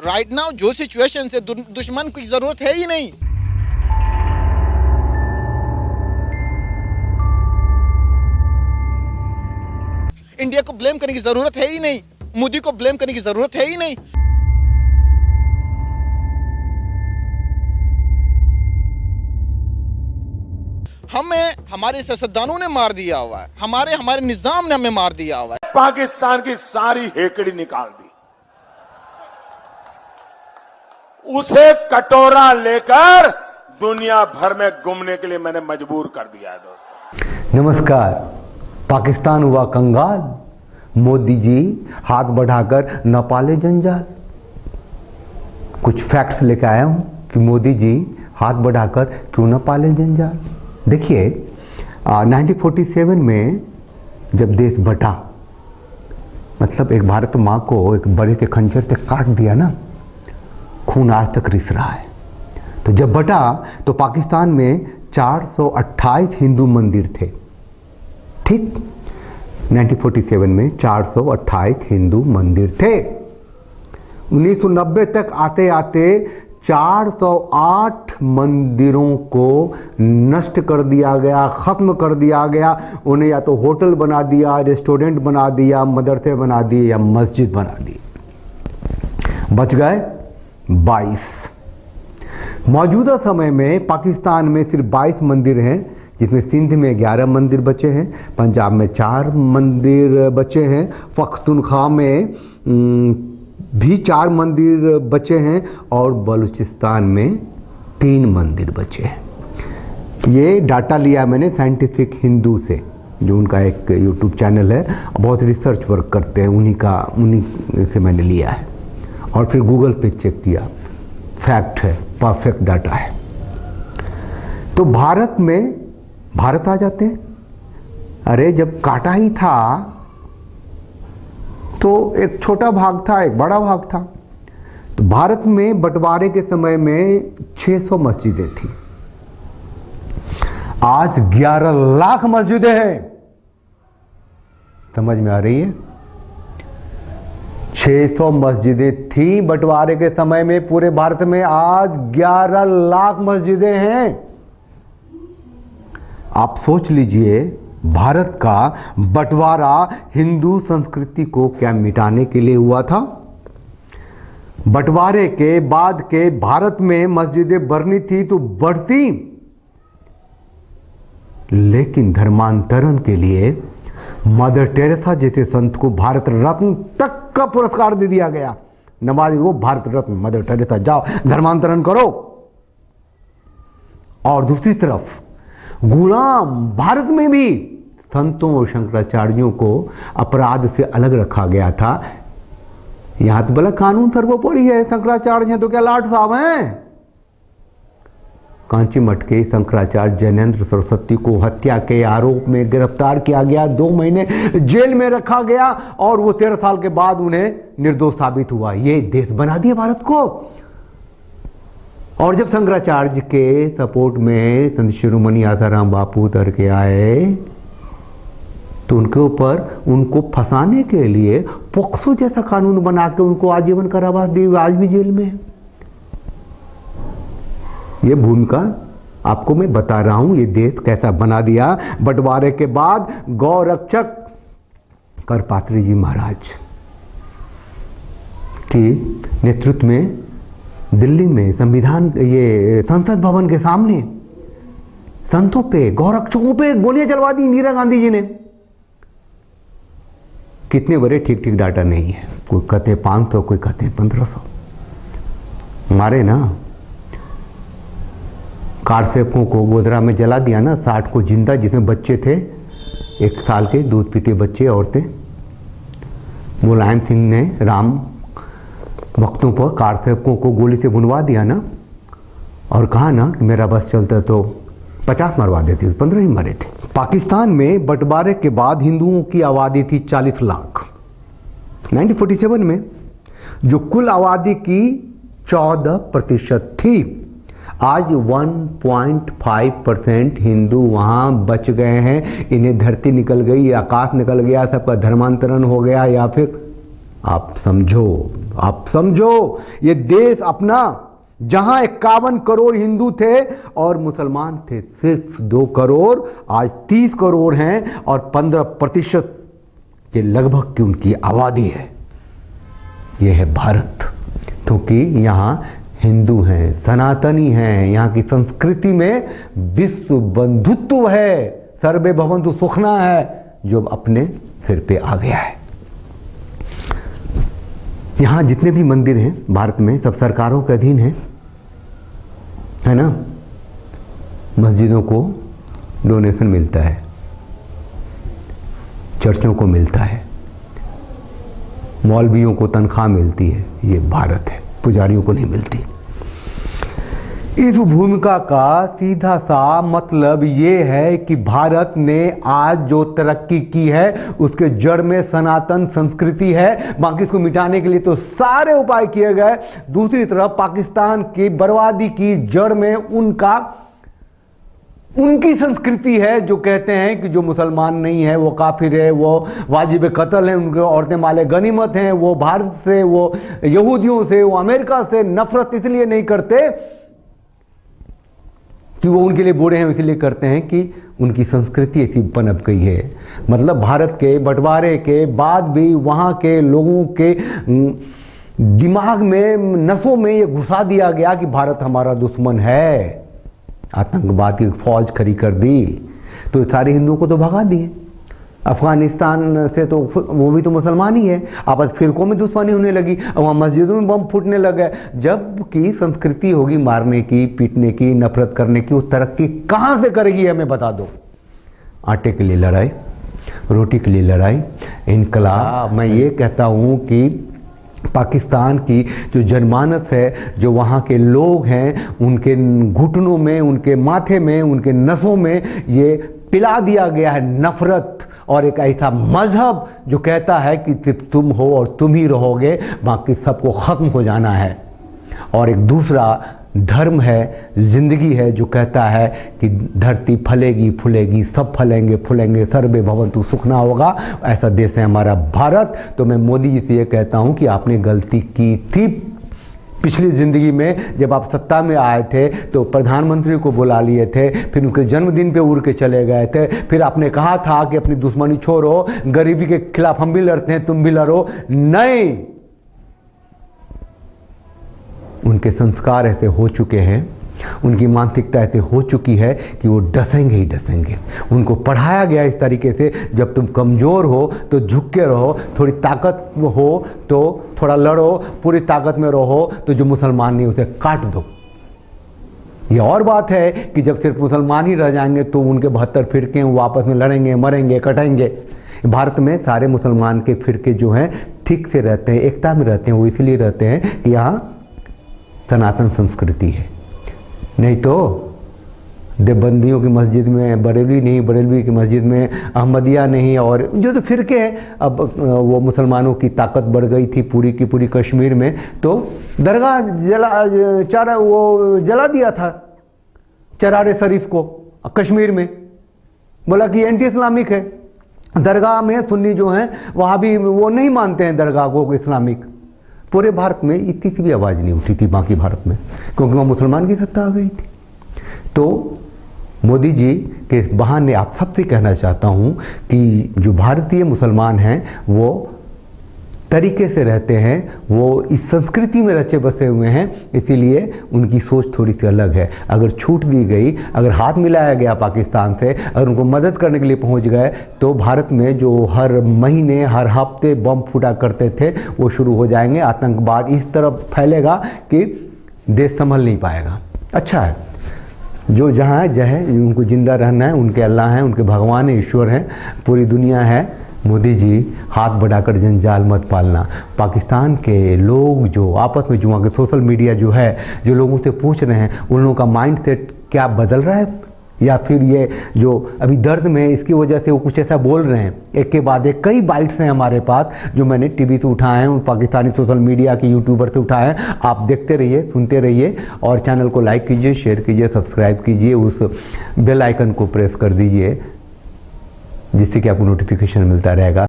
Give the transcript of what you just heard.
Right now जो situation से दुश्मन की जरूरत है ही नहीं। इंडिया को ब्लेम करने की जरूरत है ही नहीं, मोदी को ब्लेम करने की जरूरत है ही नहीं। हमें हमारे सियासतदानों ने मार दिया हुआ है, हमारे निजाम ने हमें मार दिया हुआ है। पाकिस्तान की सारी हेकड़ी निकाल दी, उसे कटोरा लेकर दुनिया भर में घूमने के लिए मैंने मजबूर कर दिया है दोस्तों। नमस्कार। पाकिस्तान हुआ कंगाल, मोदी जी हाथ बढ़ाकर न पाले जंजाल। कुछ फैक्ट्स लेकर आया हूं कि मोदी जी हाथ बढ़ाकर क्यों न पाले जंजाल। देखिए 1947 में जब देश बटा, मतलब एक भारत माँ को एक बड़े से खंजर से काट दिया ना, खून आज तक रिस रहा है। तो जब बटा तो पाकिस्तान में 428 हिंदू मंदिर थे। ठीक 1947 में 428 हिंदू मंदिर थे। 1990 तक आते आते 408 मंदिरों को नष्ट कर दिया गया, खत्म कर दिया गया। उन्हें या तो होटल बना दिया, रेस्टोरेंट बना दिया, मदरसे बना दिए या मस्जिद बना दी। बच गए 22। मौजूदा समय में पाकिस्तान में सिर्फ 22 मंदिर हैं, जिसमें सिंध में 11 मंदिर बचे हैं, पंजाब में 4 मंदिर बचे हैं, पख्तूनख्वा में भी 4 मंदिर बचे हैं और बलूचिस्तान में 3 मंदिर बचे हैं। ये डाटा लिया मैंने साइंटिफिक हिंदू से, जो उनका एक यूट्यूब चैनल है, बहुत रिसर्च वर्क करते हैं, उन्हीं से मैंने लिया है और फिर गूगल पे चेक किया। फैक्ट है, परफेक्ट डाटा है। तो भारत आ जाते हैं। अरे जब काटा ही था तो एक छोटा भाग था, एक बड़ा भाग था। तो भारत में बंटवारे के समय में 600 मस्जिदें थी, आज 11 लाख मस्जिदें हैं। समझ में आ रही है? 600 मस्जिदें थी बंटवारे के समय में पूरे भारत में, आज 11 लाख मस्जिदें हैं। आप सोच लीजिए, भारत का बंटवारा हिंदू संस्कृति को क्या मिटाने के लिए हुआ था? बंटवारे के बाद के भारत में मस्जिदें बढ़नी थी तो बढ़ती, लेकिन धर्मांतरण के लिए मदर टेरेसा जैसे संत को भारत रत्न तक का पुरस्कार दे दिया गया। नवाज वो भारत रत्न, मदर टेरेसा जाओ धर्मांतरण करो। और दूसरी तरफ गुलाम भारत में भी संतों और शंकराचार्यों को अपराध से अलग रखा गया था। यहां तो बोला कानून सर्वोपरि है, शंकराचार्य हैं तो क्या लाट साहब हैं? कांची मठ के शंकराचार्य जैनेंद्र सरस्वती को हत्या के आरोप में गिरफ्तार किया गया, 2 महीने जेल में रखा गया और वो 13 साल के बाद उन्हें निर्दोष साबित हुआ। ये देश बना दिया भारत को। और जब शंकराचार्य के सपोर्ट में संत शिरोमणि आसाराम बापू उतर के आए तो उनके ऊपर उनको फंसाने के लिए पोक्सो जैसा कानून बना के उनको आजीवन कारावास दिया, आज भी जेल में है। ये भूमिका आपको मैं बता रहा हूं, ये देश कैसा बना दिया बंटवारे के बाद। गौरक्षक करपात्री जी महाराज के नेतृत्व में दिल्ली में संसद भवन के सामने संतों पे, गौरक्षकों पे गोलियां चलवा दी इंदिरा गांधी जी ने। कितने बड़े ठीक डाटा नहीं है, कोई कहते 500, कोई कहते 1500। हमारे ना कार सेवकों को गोधरा में जला दिया ना, 60 को जिंदा, जिसमें बच्चे थे 1 साल के, दूध पीते बच्चे, औरतें। मुलायम सिंह ने राम भक्तों पर, कार सेवकों को गोली से भुनवा दिया ना, और कहा ना कि मेरा बस चलता तो 50 मरवा देती, 15 ही मरे थे। पाकिस्तान में बंटवारे के बाद हिंदुओं की आबादी थी 40 लाख। 1947 में जो कुल आबादी की 14% थी, आज 1.5% हिंदू वहां बच गए हैं। इन्हें धरती निकल गई, आकाश निकल गया, सबका धर्मांतरण हो गया, या फिर आप समझो आप समझो, ये देश अपना, जहां 51 करोड़ हिंदू थे और मुसलमान थे सिर्फ 2 करोड़, आज 30 करोड़ हैं और 15% के लगभग की उनकी आबादी है। यह है भारत, क्योंकि यहाँ हिंदू हैं, सनातनी हैं, यहाँ की संस्कृति में विश्व बंधुत्व है, सर्वे भवन्तु सुखना है, जो अपने सिर पे आ गया है। यहाँ जितने भी मंदिर हैं भारत में सब सरकारों के अधीन हैं, है ना। मस्जिदों को डोनेशन मिलता है, चर्चों को मिलता है, मौलवियों को तनख्वाह मिलती है। ये भारत है, पुजारियों को नहीं मिलती। इस भूमिका का सीधा सा मतलब ये है कि भारत ने आज जो तरक्की की है उसके जड़ में सनातन संस्कृति है, बाकी इसको मिटाने के लिए तो सारे उपाय किए गए। दूसरी तरफ पाकिस्तान की बर्बादी की जड़ में उनकी संस्कृति है, जो कहते हैं कि जो मुसलमान नहीं है वो काफिर है, वो वाजिब कत्ल है, उनके औरतें माले गनीमत हैं, वो भारत से, वो यहूदियों से, वो अमेरिका से नफरत इसलिए नहीं करते कि वो उनके लिए बुरे हैं, इसलिए करते हैं कि उनकी संस्कृति ऐसी पनप गई है। मतलब भारत के बंटवारे के बाद भी वहाँ के लोगों के दिमाग में, नसों में ये घुसा दिया गया कि भारत हमारा दुश्मन है। आतंकवाद की फौज खड़ी कर दी तो सारे हिंदुओं को तो भगा दिए। अफगानिस्तान से तो वो भी तो मुसलमान ही है, आपस फिरकों में दुश्मनी होने लगी, अब वहाँ मस्जिदों में बम फूटने लगे। जबकि संस्कृति होगी मारने की, पीटने की, नफरत करने की, वो तरक्की कहाँ से करेगी हमें बता दो। आटे के लिए लड़ाई, रोटी के लिए लड़ाई, इनकलाब। मैं ये कहता हूँ कि पाकिस्तान की जो जनमानस है, जो वहाँ के लोग हैं, उनके घुटनों में, उनके माथे में, उनके नसों में ये पिला दिया गया है नफरत और एक ऐसा मजहब जो कहता है कि सिर्फ तुम हो और तुम ही रहोगे, बाकी सबको ख़त्म हो जाना है। और एक दूसरा धर्म है, जिंदगी है, जो कहता है कि धरती फलेगी फूलेगी, सब फलेंगे फूलेंगे, सर्वे भवन्तु सुखना होगा। ऐसा देश है हमारा भारत। तो मैं मोदी जी से ये कहता हूँ कि आपने गलती की थी पिछली ज़िंदगी में, जब आप सत्ता में आए थे तो प्रधानमंत्री को बुला लिए थे, फिर उनके जन्मदिन पे उड़ के चले गए थे, फिर आपने कहा था कि अपनी दुश्मनी छोड़ो, गरीबी के खिलाफ हम भी लड़ते हैं, तुम भी लड़ो। नहीं, उनके संस्कार ऐसे हो चुके हैं, उनकी मानसिकता ऐसे हो चुकी है कि वो डसेंगे ही डसेंगे। उनको पढ़ाया गया इस तरीके से, जब तुम कमज़ोर हो तो झुक के रहो, थोड़ी ताकत हो तो थोड़ा लड़ो, पूरी ताकत में रहो तो जो मुसलमान नहीं उसे काट दो। ये और बात है कि जब सिर्फ मुसलमान ही रह जाएंगे तो उनके 72 फिरके वो आपस में लड़ेंगे, मरेंगे, कटेंगे। भारत में सारे मुसलमान के फिरके जो हैं ठीक से रहते हैं, एकता में रहते हैं। वो इसलिए रहते हैं कि यहाँ सनातन संस्कृति है। नहीं तो देवबंदियों की मस्जिद में बरेलवी नहीं, बरेलवी की मस्जिद में अहमदिया नहीं, और जो तो फिरके हैं। अब वो मुसलमानों की ताकत बढ़ गई थी पूरी की पूरी कश्मीर में, तो दरगाह जला दिया था चरारे शरीफ को कश्मीर में, बोला कि एंटी इस्लामिक है। दरगाह में सुन्नी जो हैं वहाँ भी वो नहीं मानते हैं दरगाह को इस्लामिक। पूरे भारत में इतनी सी भी आवाज़ नहीं उठी थी बाकी भारत में, क्योंकि वहाँ मुसलमान की सत्ता आ गई थी। तो मोदी जी के बहाने आप सबसे कहना चाहता हूँ कि जो भारतीय मुसलमान हैं वो तरीके से रहते हैं, वो इस संस्कृति में रचे बसे हुए हैं, इसीलिए उनकी सोच थोड़ी सी अलग है। अगर छूट दी गई, अगर हाथ मिलाया गया पाकिस्तान से, अगर उनको मदद करने के लिए पहुंच गए, तो भारत में जो हर महीने हर हफ्ते बम फूटा करते थे वो शुरू हो जाएंगे। आतंकवाद इस तरफ फैलेगा कि देश संभल नहीं पाएगा। अच्छा है, जो जहाँ है जय, उनको जिंदा रहना है, उनके अल्लाह हैं, उनके भगवान है, ईश्वर हैं, पूरी दुनिया है। मोदी जी हाथ बढ़ाकर जंजाल मत पालना। पाकिस्तान के लोग जो आपस में जुआ के सोशल मीडिया जो है, जो लोगों से पूछ रहे हैं, उन लोगों का माइंड सेट क्या बदल रहा है, या फिर ये जो अभी दर्द में इसकी वजह से वो कुछ ऐसा बोल रहे हैं। एक के बाद एक कई बाइट्स हैं हमारे पास जो मैंने टीवी से उठाए हैं, उन पाकिस्तानी सोशल मीडिया के यूट्यूबर से उठाए हैं। आप देखते रहिए, सुनते रहिए, और चैनल को लाइक कीजिए, शेयर कीजिए, सब्सक्राइब कीजिए, उस बेल आइकन को प्रेस कर दीजिए जिससे कि आपको नोटिफिकेशन मिलता रहेगा।